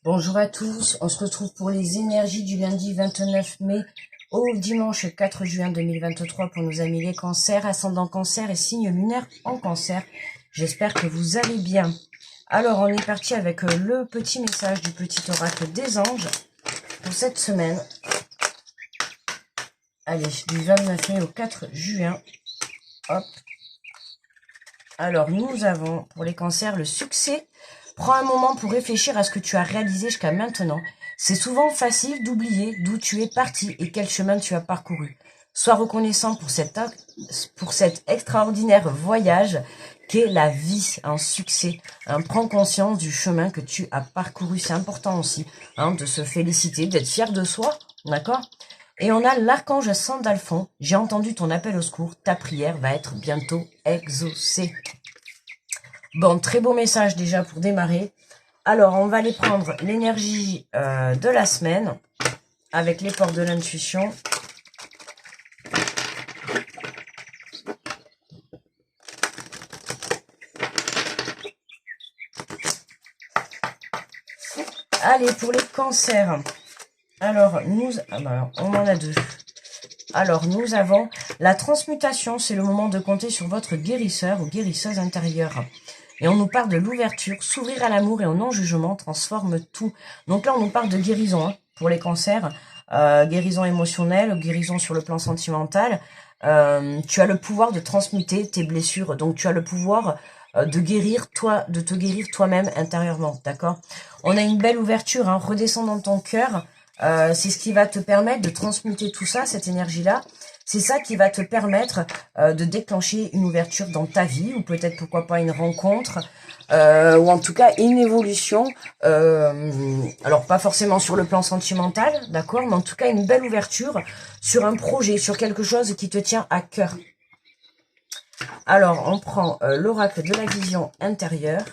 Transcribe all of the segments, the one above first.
Bonjour à tous, on se retrouve pour les énergies du lundi 29 mai au dimanche 4 juin 2023 pour nos amis les cancers, ascendant cancer et signe lunaire en cancer. J'espère que vous allez bien. Alors on est parti avec le petit message du petit oracle des anges pour cette semaine. Allez, du 29 mai au 4 juin. Hop. Alors nous avons pour les cancers le succès. Prends un moment pour réfléchir à ce que tu as réalisé jusqu'à maintenant. C'est souvent facile d'oublier d'où tu es parti et quel chemin tu as parcouru. Sois reconnaissant pour cet extraordinaire voyage qu'est la vie, un succès. Prends conscience du chemin que tu as parcouru. C'est important aussi de se féliciter, d'être fier de soi, d'accord ? Et on a l'archange Sandalphon. J'ai entendu ton appel au secours. Ta prière va être bientôt exaucée. Bon, très beau message déjà pour démarrer. Alors, on va aller prendre l'énergie de la semaine avec les portes de l'intuition. Allez, pour les cancers. Alors, on en a deux. Alors, nous avons la transmutation. C'est le moment de compter sur votre guérisseur ou guérisseuse intérieure. Et on nous parle de l'ouverture, s'ouvrir à l'amour et au non-jugement transforme tout. Donc là, on nous parle de guérison pour les cancers, guérison émotionnelle, guérison sur le plan sentimental. Tu as le pouvoir de transmuter tes blessures, donc tu as le pouvoir de te guérir toi-même intérieurement, d'accord? On a une belle ouverture, redescends dans ton cœur. C'est ce qui va te permettre de transmuter tout ça, cette énergie-là. C'est ça qui va te permettre de déclencher une ouverture dans ta vie, ou peut-être pourquoi pas une rencontre, ou en tout cas une évolution. Alors pas forcément sur le plan sentimental, d'accord, mais en tout cas une belle ouverture sur un projet, sur quelque chose qui te tient à cœur. Alors on prend l'oracle de la vision intérieure.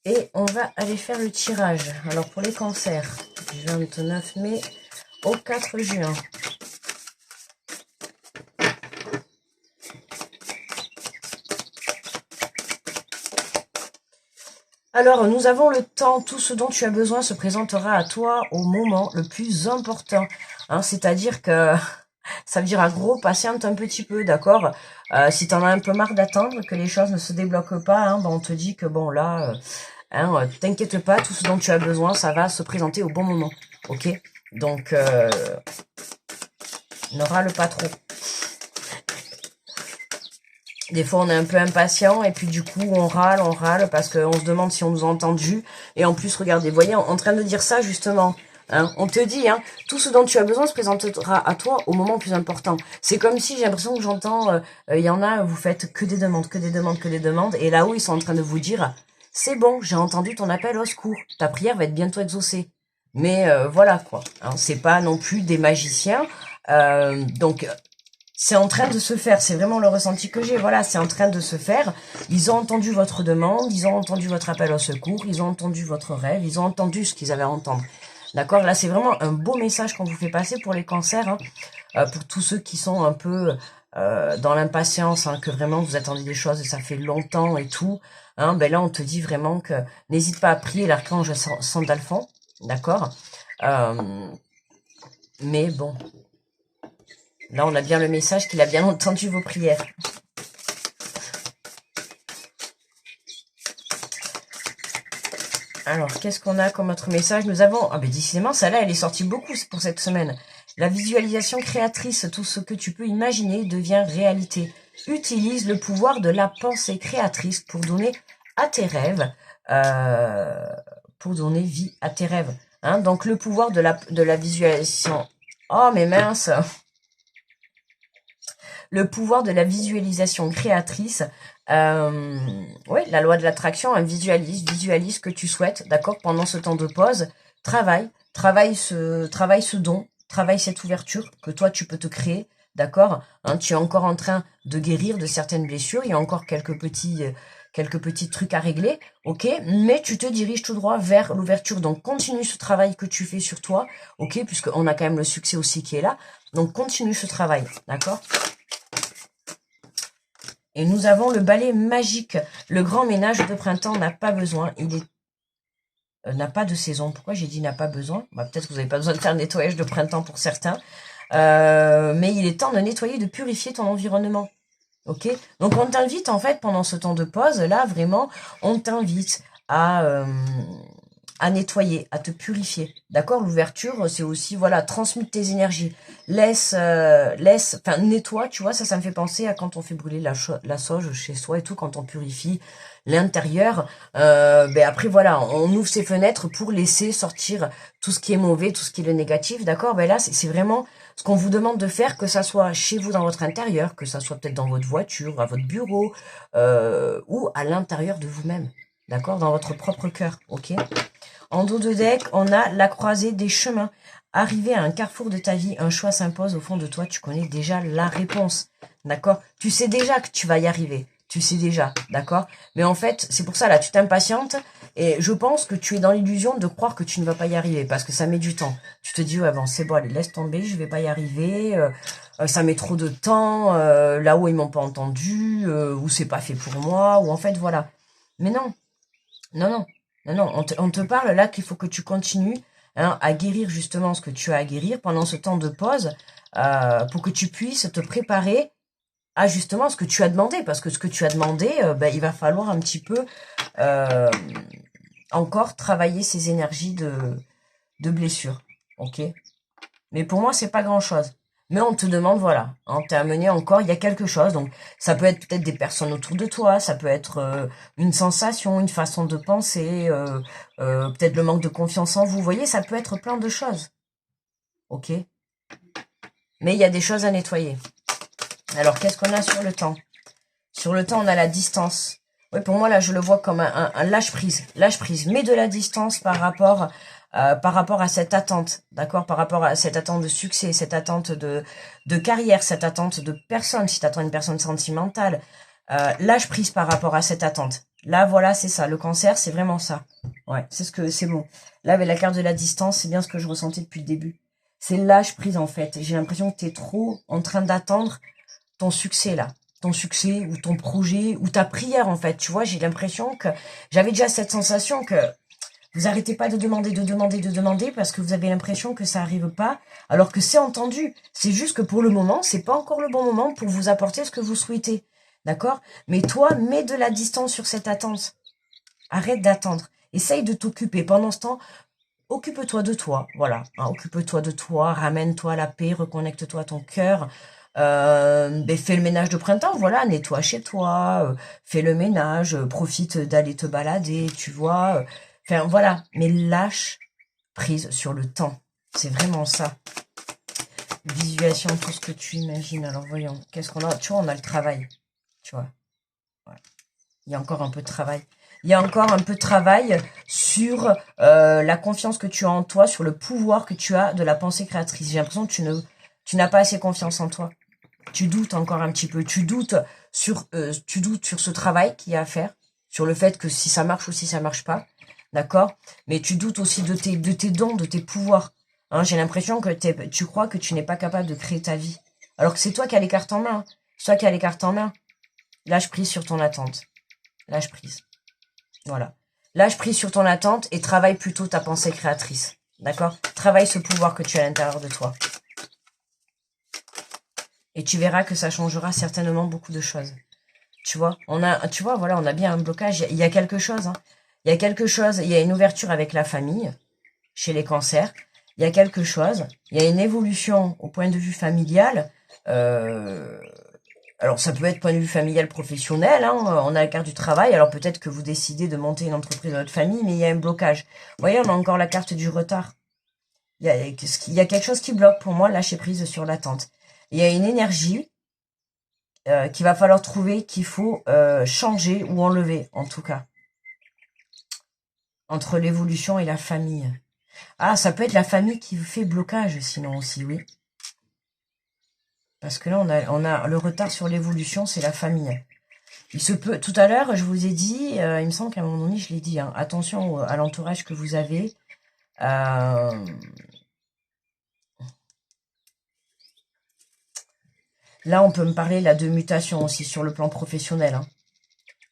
Et on va aller faire le tirage. Alors pour les cancers, du 29 mai au 4 juin. Alors, nous avons le temps. Tout ce dont tu as besoin se présentera à toi au moment le plus important. C'est-à-dire que ça veut dire à gros, patiente un petit peu, d'accord. Si tu en as un peu marre d'attendre, que les choses ne se débloquent pas, on te dit que bon là, t'inquiète pas, tout ce dont tu as besoin, ça va se présenter au bon moment, ok. Donc, ne râle pas trop. Des fois, on est un peu impatient et puis du coup, on râle parce qu'on se demande si on nous a entendus. Et en plus, regardez, vous voyez, en train de dire ça justement, on te dit, tout ce dont tu as besoin se présentera à toi au moment le plus important. C'est comme si j'ai l'impression que j'entends, il y en a, vous faites que des demandes, que des demandes, que des demandes. Et là-haut, ils sont en train de vous dire, c'est bon, j'ai entendu ton appel au secours. Ta prière va être bientôt exaucée. Mais voilà quoi, c'est pas non plus des magiciens. Donc c'est en train de se faire, c'est vraiment le ressenti que j'ai, voilà, c'est en train de se faire. Ils ont entendu votre demande, ils ont entendu votre appel au secours, ils ont entendu votre rêve, ils ont entendu ce qu'ils avaient à entendre. D'accord, là c'est vraiment un beau message qu'on vous fait passer pour les cancers, pour tous ceux qui sont un peu dans l'impatience, que vraiment vous attendez des choses et ça fait longtemps et tout. Ben là on te dit vraiment que n'hésite pas à prier l'archange Sandalphon, d'accord, mais bon... Là, on a bien le message qu'il a bien entendu vos prières. Alors, qu'est-ce qu'on a comme autre message? Nous avons... Ah ben décidément, celle-là, elle est sortie beaucoup pour cette semaine. La visualisation créatrice, tout ce que tu peux imaginer devient réalité. Utilise le pouvoir de la pensée créatrice pour donner à tes rêves, pour donner vie à tes rêves. Donc, le pouvoir de la visualisation... Oh, mais mince! Le pouvoir de la visualisation créatrice. Oui, la loi de l'attraction, visualise ce que tu souhaites, d'accord, pendant ce temps de pause. Travaille ce don, travaille cette ouverture que toi tu peux te créer, d'accord. Tu es encore en train de guérir de certaines blessures, il y a encore quelques petits trucs à régler, ok, mais tu te diriges tout droit vers l'ouverture. Donc continue ce travail que tu fais sur toi, ok, puisqu'on a quand même le succès aussi qui est là. Donc continue ce travail, d'accord. Et nous avons le balai magique. Le grand ménage de printemps n'a pas besoin. Il est n'a pas de saison. Pourquoi j'ai dit n'a pas besoin? Bah, peut-être que vous n'avez pas besoin de faire le nettoyage de printemps pour certains. Mais il est temps de nettoyer, de purifier ton environnement. Ok? Donc on t'invite en fait pendant ce temps de pause, là vraiment, on t'invite à nettoyer, à te purifier. D'accord? L'ouverture, c'est aussi, voilà, transmute tes énergies. Enfin, nettoie, tu vois, ça me fait penser à quand on fait brûler la sauge chez soi et tout, quand on purifie l'intérieur. Ben après, voilà, on ouvre ses fenêtres pour laisser sortir tout ce qui est mauvais, tout ce qui est le négatif, d'accord? Ben là, c'est vraiment ce qu'on vous demande de faire, que ça soit chez vous dans votre intérieur, que ça soit peut-être dans votre voiture, à votre bureau, ou à l'intérieur de vous-même, d'accord? Dans votre propre cœur, ok? En dos de deck, on a la croisée des chemins. Arrivé à un carrefour de ta vie, un choix s'impose au fond de toi, tu connais déjà la réponse, d'accord? Tu sais déjà que tu vas y arriver, tu sais déjà, d'accord? Mais en fait, c'est pour ça, là, tu t'impatientes, et je pense que tu es dans l'illusion de croire que tu ne vas pas y arriver, parce que ça met du temps. Tu te dis, ouais, bon, c'est bon, allez, laisse tomber, je vais pas y arriver, ça met trop de temps, là-haut, ils m'ont pas entendu, ou c'est pas fait pour moi, ou en fait, voilà. Mais non, non, non, non, non, on te parle là qu'il faut que tu continues hein, à guérir justement ce que tu as à guérir pendant ce temps de pause pour que tu puisses te préparer à justement ce que tu as demandé. Parce que ce que tu as demandé, ben, il va falloir un petit peu euh, encore travailler ces énergies de blessure. Ok? Mais pour moi, c'est pas grand-chose. Mais on te demande, voilà, hein, t'es amené encore, il y a quelque chose. Donc, ça peut être peut-être des personnes autour de toi, ça peut être une sensation, une façon de penser, peut-être le manque de confiance en vous. Vous voyez, ça peut être plein de choses. Ok? Mais il y a des choses à nettoyer. Alors, qu'est-ce qu'on a sur le temps? Sur le temps, on a la distance. Oui, pour moi, là, je le vois comme un lâche-prise. Lâche-prise. Mets de la distance par rapport à cette attente, d'accord? Par rapport à cette attente de succès, cette attente de carrière, cette attente de personne, si tu attends une personne sentimentale. Lâche-prise par rapport à cette attente. Là, voilà, c'est ça. Le cancer, c'est vraiment ça. Ouais, c'est bon. Là, avec la carte de la distance, c'est bien ce que je ressentais depuis le début. C'est lâche-prise, en fait. J'ai l'impression que tu es trop en train d'attendre ton succès là, ton succès ou ton projet ou ta prière en fait. Tu vois, j'ai l'impression que j'avais déjà cette sensation que vous arrêtez pas de demander, de demander, de demander parce que vous avez l'impression que ça arrive pas, alors que c'est entendu. C'est juste que pour le moment, c'est pas encore le bon moment pour vous apporter ce que vous souhaitez. D'accord? Mais toi, mets de la distance sur cette attente. Arrête d'attendre. Essaye de t'occuper. Pendant ce temps, occupe-toi de toi, voilà. Hein, occupe-toi de toi, ramène-toi la paix, reconnecte-toi à ton cœur. Ben, fais le ménage de printemps, voilà, nettoie chez toi, fais le ménage, profite d'aller te balader, tu vois. Enfin, voilà, mais lâche prise sur le temps. C'est vraiment ça. Visualisation, tout ce que tu imagines. Alors, voyons, qu'est-ce qu'on a? Tu vois, on a le travail, tu vois. Ouais. Il y a encore un peu de travail. Il y a encore un peu de travail sur la confiance que tu as en toi, sur le pouvoir que tu as de la pensée créatrice. J'ai l'impression que tu n'as pas assez confiance en toi. Tu doutes encore un petit peu. Tu doutes sur ce travail qu'il y a à faire, sur le fait que si ça marche ou si ça marche pas, d'accord. Mais tu doutes aussi de tes dons, de tes pouvoirs. Hein, j'ai l'impression que tu crois que tu n'es pas capable de créer ta vie, alors que c'est toi qui as les cartes en main. C'est toi qui as les cartes en main. Lâche prise sur ton attente. Lâche prise. Voilà. Lâche prise sur ton attente et travaille plutôt ta pensée créatrice. D'accord? Travaille ce pouvoir que tu as à l'intérieur de toi. Et tu verras que ça changera certainement beaucoup de choses. Tu vois, voilà, on a bien un blocage. Il y a quelque chose. Hein. Il y a quelque chose. Il y a une ouverture avec la famille chez les cancers. Il y a quelque chose. Il y a une évolution au point de vue familial. Alors, ça peut être point de vue familial, professionnel, hein, on a la carte du travail, alors peut-être que vous décidez de monter une entreprise dans votre famille, mais il y a un blocage. Vous voyez, on a encore la carte du retard. Il y a quelque chose qui bloque pour moi, lâcher prise sur l'attente. Il y a une énergie qu'il va falloir trouver, qu'il faut changer ou enlever, en tout cas. Entre l'évolution et la famille. Ah, ça peut être la famille qui fait blocage, sinon aussi, oui. Parce que là, on a le retard sur l'évolution, c'est la famille. Il se peut, tout à l'heure, je vous ai dit, il me semble qu'à un moment donné, je l'ai dit, hein, attention à l'entourage que vous avez. Là, on peut me parler là de mutation aussi sur le plan professionnel, hein.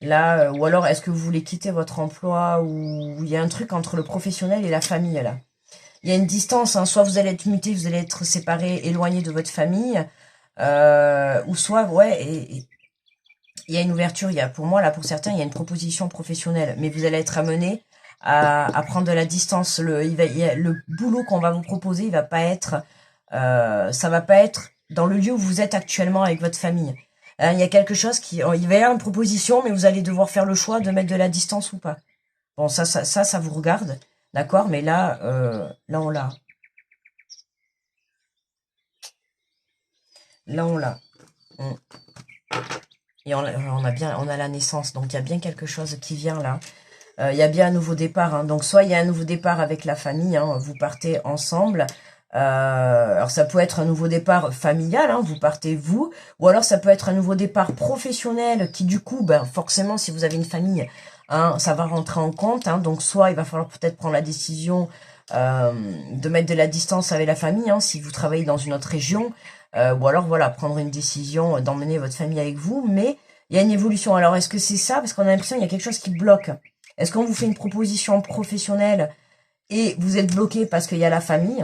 Là, ou alors, est-ce que vous voulez quitter votre emploi ou il y a un truc entre le professionnel et la famille, là. Il y a une distance, hein. Soit vous allez être muté, vous allez être séparé, éloigné de votre famille, ou soit, ouais, et il y a une ouverture. Il y a, pour moi, là, pour certains, il y a une proposition professionnelle, mais vous allez être amené à prendre de la distance. Le boulot qu'on va vous proposer, il va pas être, ça va pas être dans le lieu où vous êtes actuellement avec votre famille. Il y a quelque chose il va y avoir une proposition, mais vous allez devoir faire le choix de mettre de la distance ou pas. Bon, ça vous regarde, d'accord, mais là, là on l'a. Là on l'a. Et on a la naissance, donc il y a bien quelque chose qui vient là. Il y a bien un nouveau départ, hein. Donc soit il y a un nouveau départ avec la famille, hein, vous partez ensemble. Alors ça peut être un nouveau départ familial, hein, vous partez vous, ou alors ça peut être un nouveau départ professionnel qui du coup, ben forcément si vous avez une famille, hein, ça va rentrer en compte, hein. Donc soit il va falloir peut-être prendre la décision de mettre de la distance avec la famille, hein, si vous travaillez dans une autre région, ou alors voilà, prendre une décision d'emmener votre famille avec vous, mais il y a une évolution. Alors est-ce que c'est ça? Parce qu'on a l'impression qu'il y a quelque chose qui bloque. Est-ce qu'on vous fait une proposition professionnelle et vous êtes bloqué parce qu'il y a la famille?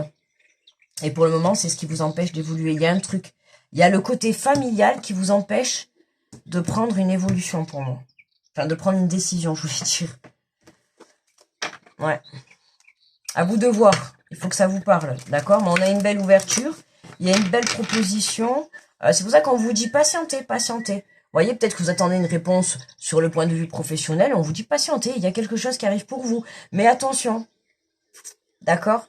Et pour le moment, c'est ce qui vous empêche d'évoluer. Il y a un truc. Il y a le côté familial qui vous empêche de prendre une évolution pour moi. Enfin, de prendre une décision, je voulais dire. Ouais. À vous de voir. Il faut que ça vous parle. D'accord? Mais on a une belle ouverture. Il y a une belle proposition. C'est pour ça qu'on vous dit patientez, patientez. Vous voyez, peut-être que vous attendez une réponse sur le point de vue professionnel. On vous dit patientez. Il y a quelque chose qui arrive pour vous. Mais attention. D'accord?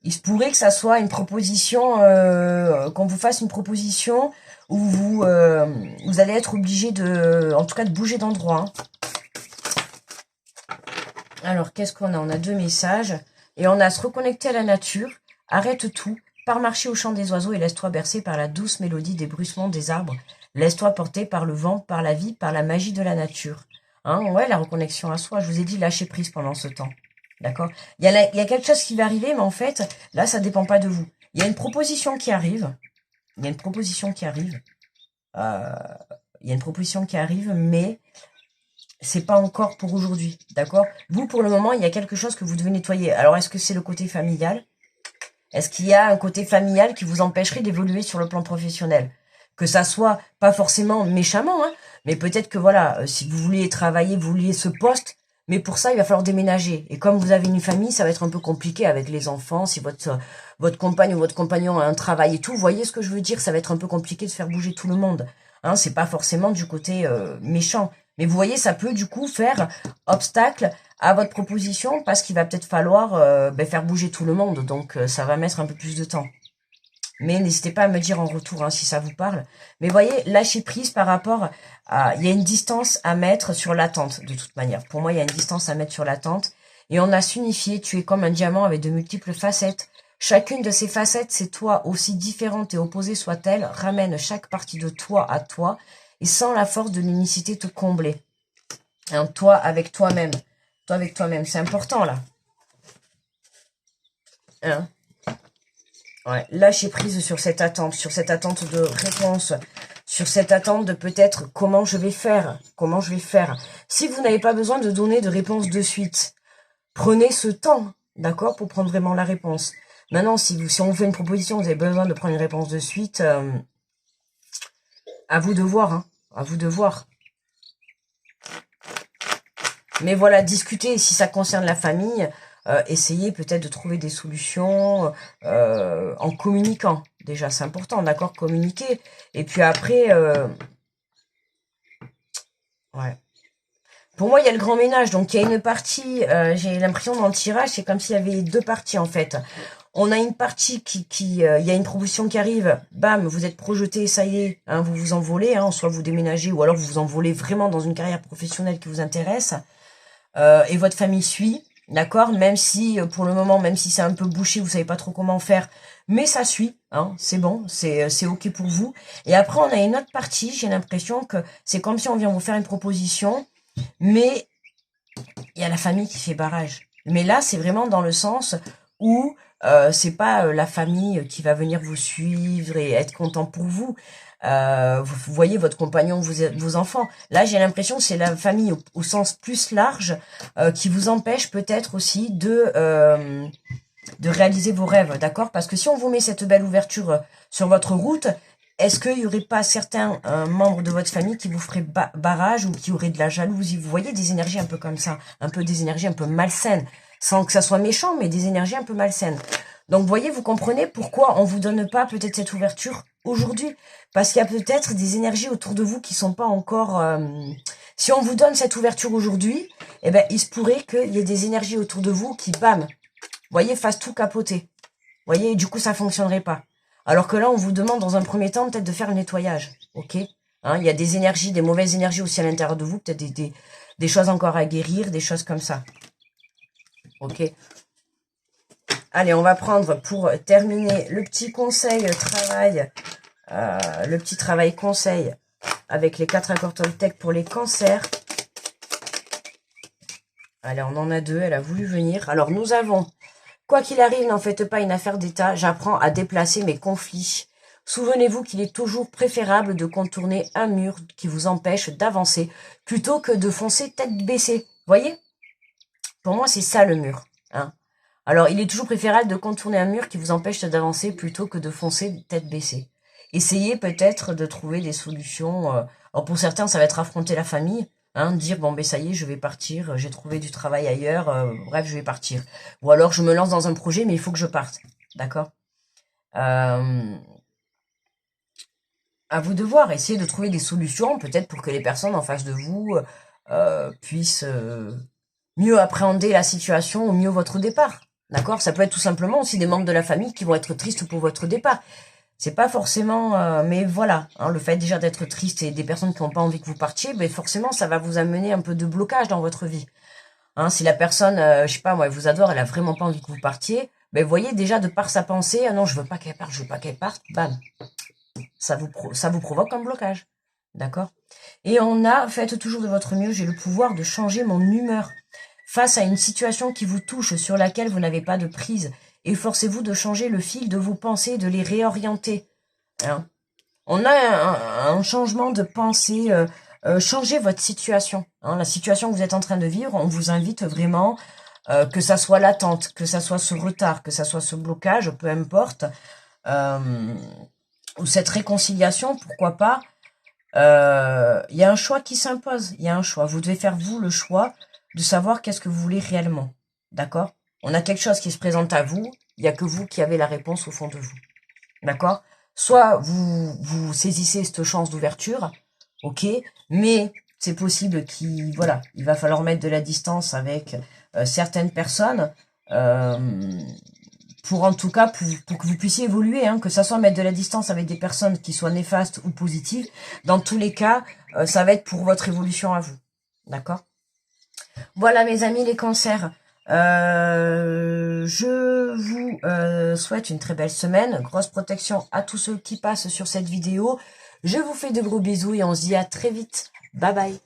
Il se pourrait que ça soit une proposition, qu'on vous fasse une proposition où vous allez être obligé en tout cas de bouger d'endroit, hein. Alors, qu'est-ce qu'on a? On a 2 messages. Et on a se reconnecter à la nature. Arrête tout. Pars marcher au chant des oiseaux et laisse-toi bercer par la douce mélodie des bruissements des arbres. Laisse-toi porter par le vent, par la vie, par la magie de la nature. Hein, ouais, la reconnexion à soi. Je vous ai dit lâcher prise pendant ce temps. D'accord? Il y a quelque chose qui va arriver, mais en fait, là, ça dépend pas de vous. Il y a une proposition qui arrive. Il y a une proposition qui arrive. Il y a une proposition qui arrive, mais c'est pas encore pour aujourd'hui. D'accord? Vous, pour le moment, il y a quelque chose que vous devez nettoyer. Alors, est-ce que c'est le côté familial? Est-ce qu'il y a un côté familial qui vous empêcherait d'évoluer sur le plan professionnel? Que ça soit pas forcément méchamment, hein, mais peut-être que voilà, si vous voulez travailler, vous vouliez ce poste, mais pour ça, il va falloir déménager. Et comme vous avez une famille, ça va être un peu compliqué avec les enfants. Si votre compagne ou votre compagnon a un travail et tout, vous voyez ce que je veux dire? Ça va être un peu compliqué de faire bouger tout le monde. Hein, c'est pas forcément du côté méchant. Mais vous voyez, ça peut du coup faire obstacle à votre proposition parce qu'il va peut-être falloir faire bouger tout le monde. Donc ça va mettre un peu plus de temps. Mais n'hésitez pas à me dire en retour, hein, si ça vous parle. Mais voyez, lâcher prise par rapport à... Il y a une distance à mettre sur l'attente, de toute manière. Pour moi, il y a une distance à mettre sur l'attente. Et on a s'unifié, tu es comme un diamant avec de multiples facettes. Chacune de ces facettes, c'est toi, aussi différente et opposée soit-elle, ramène chaque partie de toi à toi, et sans la force de l'unicité te combler. Hein, toi avec toi-même. Toi avec toi-même, c'est important, là. Hein? Ouais, lâcher prise sur cette attente de réponse, sur cette attente de peut-être comment je vais faire. Si vous n'avez pas besoin de donner de réponse de suite, prenez ce temps, d'accord, pour prendre vraiment la réponse. Maintenant, si on vous fait une proposition, vous avez besoin de prendre une réponse de suite, à vous de voir, hein, à vous de voir. Mais voilà, discutez si ça concerne la famille. Essayez peut-être de trouver des solutions en communiquant. Déjà, c'est important, d'accord, communiquer. Et puis après, ouais. Pour moi, il y a le grand ménage. Donc, il y a une partie, j'ai l'impression dans le tirage, c'est comme s'il y avait 2 parties, en fait. On a une partie il y a une proposition qui arrive, bam, vous êtes projeté, ça y est, hein, vous vous envolez, hein, soit vous déménagez, ou alors vous vous envolez vraiment dans une carrière professionnelle qui vous intéresse, et votre famille suit. D'accord, même si pour le moment, même si c'est un peu bouché, vous savez pas trop comment faire, mais ça suit, hein, c'est bon, c'est ok pour vous. Et après, on a une autre partie, j'ai l'impression que c'est comme si on vient vous faire une proposition, mais il y a la famille qui fait barrage. Mais là, c'est vraiment dans le sens ou c'est pas la famille qui va venir vous suivre et être content pour vous. Vous voyez votre compagnon, vos enfants. Là, j'ai l'impression que c'est la famille au sens plus large qui vous empêche peut-être aussi de réaliser vos rêves, d'accord? Parce que si on vous met cette belle ouverture sur votre route, est-ce qu'il n'y aurait pas certains membres de votre famille qui vous feraient barrage ou qui auraient de la jalousie? Vous voyez des énergies un peu comme ça, un peu des énergies un peu malsaines, sans que ça soit méchant, mais des énergies un peu malsaines. Donc, vous voyez, vous comprenez pourquoi on vous donne pas peut-être cette ouverture aujourd'hui? Parce qu'il y a peut-être des énergies autour de vous qui sont pas encore... Si on vous donne cette ouverture aujourd'hui, eh ben, il se pourrait qu'il y ait des énergies autour de vous qui, bam, vous voyez, fassent tout capoter. Vous voyez, et du coup, ça fonctionnerait pas. Alors que là, on vous demande dans un premier temps peut-être de faire le nettoyage, ok? Hein, il y a des énergies, des mauvaises énergies aussi à l'intérieur de vous, peut-être des choses encore à guérir, des choses comme ça. Ok? Allez, on va prendre pour terminer le petit conseil travail, le petit travail conseil avec les 4 accords Toltec pour les cancers. Allez, on en a 2, elle a voulu venir. Alors, nous avons, quoi qu'il arrive, n'en faites pas une affaire d'État, j'apprends à déplacer mes conflits. Souvenez-vous qu'il est toujours préférable de contourner un mur qui vous empêche d'avancer plutôt que de foncer tête baissée. Voyez? Pour moi, c'est ça le mur. Hein. Alors, il est toujours préférable de contourner un mur qui vous empêche d'avancer plutôt que de foncer tête baissée. Essayez peut-être de trouver des solutions. Alors pour certains, ça va être affronter la famille. Hein, dire, bon, ben ça y est, je vais partir, j'ai trouvé du travail ailleurs, bref, je vais partir. Ou alors, je me lance dans un projet, mais il faut que je parte. D'accord À vous de voir, essayez de trouver des solutions, peut-être pour que les personnes en face de vous puissent mieux appréhender la situation ou mieux votre départ. D'accord? Ça peut être tout simplement aussi des membres de la famille qui vont être tristes pour votre départ. C'est pas forcément... mais voilà, hein, le fait déjà d'être triste et des personnes qui n'ont pas envie que vous partiez, ben forcément, ça va vous amener un peu de blocage dans votre vie. Hein, si la personne, je sais pas, moi, elle vous adore, elle a vraiment pas envie que vous partiez, ben voyez déjà de par sa pensée, ah non, je veux pas qu'elle parte, je veux pas qu'elle parte, bam, ça vous provoque un blocage. D'accord? Et on a, faites toujours de votre mieux, j'ai le pouvoir de changer mon humeur. Face à une situation qui vous touche, sur laquelle vous n'avez pas de prise, efforcez-vous de changer le fil de vos pensées, de les réorienter. Hein. On a un changement de pensée, changez votre situation. Hein. La situation que vous êtes en train de vivre, on vous invite vraiment, que ça soit l'attente, que ça soit ce retard, que ça soit ce blocage, peu importe, ou cette réconciliation, pourquoi pas. Il y a un choix qui s'impose, il y a un choix. Vous devez faire, vous, le choix de savoir qu'est-ce que vous voulez réellement. D'accord? On a quelque chose qui se présente à vous, il n'y a que vous qui avez la réponse au fond de vous. D'accord? Soit vous saisissez cette chance d'ouverture, ok, mais c'est possible qu'il, voilà, il va falloir mettre de la distance avec certaines personnes, pour en tout cas, pour que vous puissiez évoluer, hein, que ça soit mettre de la distance avec des personnes qui soient néfastes ou positives, dans tous les cas, ça va être pour votre évolution à vous. D'accord? Voilà mes amis les cancers. Je vous souhaite une très belle semaine. Grosse protection à tous ceux qui passent sur cette vidéo. Je vous fais de gros bisous et on se dit à très vite. Bye bye.